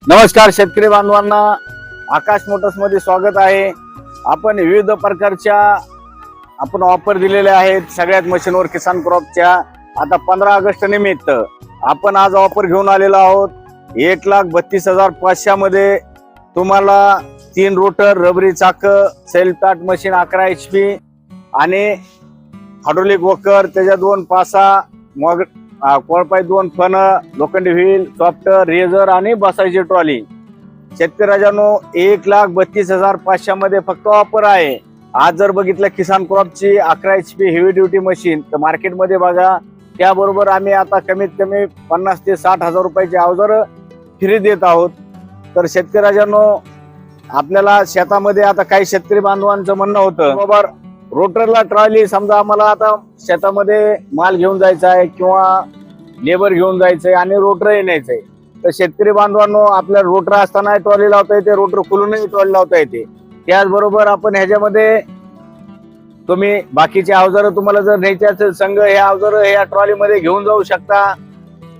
नमस्कार शेतकरी बांधवांना, आकाश मोटर्स मध्ये स्वागत आहे। आपण विविध प्रकारच्या ऑफर दिलेले आहेत सगळ्याच मशीनवर किसान क्रॉपच्या। आता 15 ऑगस्ट निमित्त आपण आज ऑफर घेऊन आलेलो आहोत। 1,32,500 मध्ये तुम्हाला 3 रोटर, रबरी चाक, सेल्फ टाट मशीन 11 HP आणि हायड्रोलिक वॉकर, त्याच्या 2 पासा, मग कोळपाय 2 फन, लोखंडी व्हील, सॉफ्ट रेझर आणि बसायची ट्रॉली। शेतकऱ्यांनो 1,32,500 मध्ये फक्त ऑफर आहे। आज जर बघितलं किसान क्रॉपची 11 HP हेवी ड्युटी मशीन तर मार्केटमध्ये बघा, त्याबरोबर आम्ही आता कमीत कमी 50,000 ते 60,000 रुपयाची अवजार फ्री देत आहोत। तर शेतकऱ्यांनो आपल्याला शेतामध्ये आता काही शेतकरी बांधवांचं म्हणणं होतं बाबा रोटरला ट्रॉली, समजा आम्हाला आता शेतामध्ये माल घेऊन जायचा आहे किंवा लेबर घेऊन जायचंय आणि रोटर न्यायचंय, तर शेतकरी बांधवांनो आपल्या रोटर असताना ट्रॉली लावता येते, रोटर खुलूनही ट्रॉली लावता येते। त्याचबरोबर आपण ह्याच्यामध्ये तुम्ही बाकीचे अवजार तुम्हाला जर न्यायचे असेल संघ, हे अवजार या ट्रॉलीमध्ये घेऊन जाऊ शकता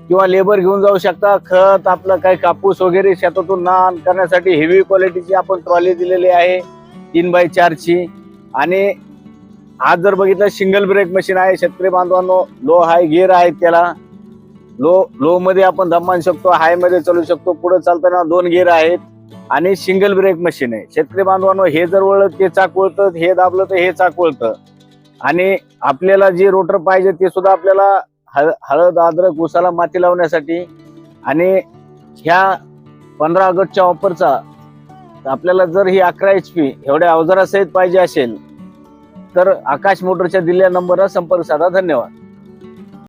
किंवा लेबर घेऊन जाऊ शकता। खत, आपलं काही कापूस वगैरे शेतातून नान करण्यासाठी हेवी क्वालिटीची आपण ट्रॉली दिलेली आहे 3x4 ची। आणि आज जर बघितलं सिंगल ब्रेक मशीन आहे शेतकरी बांधवांनो, लो हाय गिअर आहे, त्याला लो मध्ये आपण दमावू शकतो, हाय मध्ये चालू शकतो, पुढे चालताना 2 गिअर आहेत आणि सिंगल ब्रेक मशीन आहे। शेतकरी बांधवांनो हे जर वळलं ते चाक वळतं, हे दाबलं तर हे चाक वळतं। आणि आपल्याला जे रोटर पाहिजे ते सुद्धा आपल्याला हळद, अद्रक, उसाला माती लावण्यासाठी। आणि ह्या 15 ऑगस्टच्या ऑफरचा आपल्याला जर ही 11 HP एवढ्या अवजारासहित पाहिजे असेल तर आकाश मोटरच्या दिलेल्या नंबरवर संपर्क साधा। धन्यवाद।